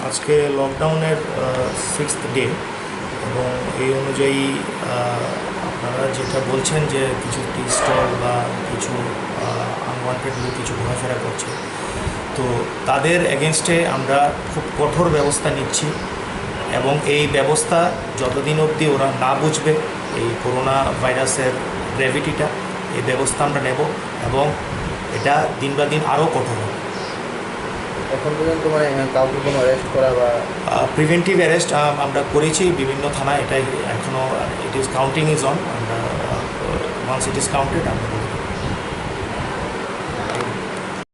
আজকে লকডাউনের 6th day এবং এই অনুযায়ী আপনারা যেটা বলছেন যে কিছু টি স্টল বা কিছু আনওয়ান্টেড লোক কিছু ঘোরাফেরা করছে, তো তাদের এগেনস্টে আমরা খুব কঠোর ব্যবস্থা নিচ্ছি এবং এই ব্যবস্থা যতদিন অবধি ওরা না বুঝবে এই করোনা ভাইরাসের গ্র্যাভিটিটা, এই ব্যবস্থা আমরা নেব এবং এটা দিন বা দিন আরও কঠোর হবে। এখন পর্যন্ত মানে কাউকে কোনো অ্যারেস্ট করা বা প্রিভেন্টিভ অ্যারেস্ট আমরা করেছি বিভিন্ন থানায়, এটাই এখনও it is counting is on. আমরা ওয়ান্স ইট ইজ কাউন্টেড আমরা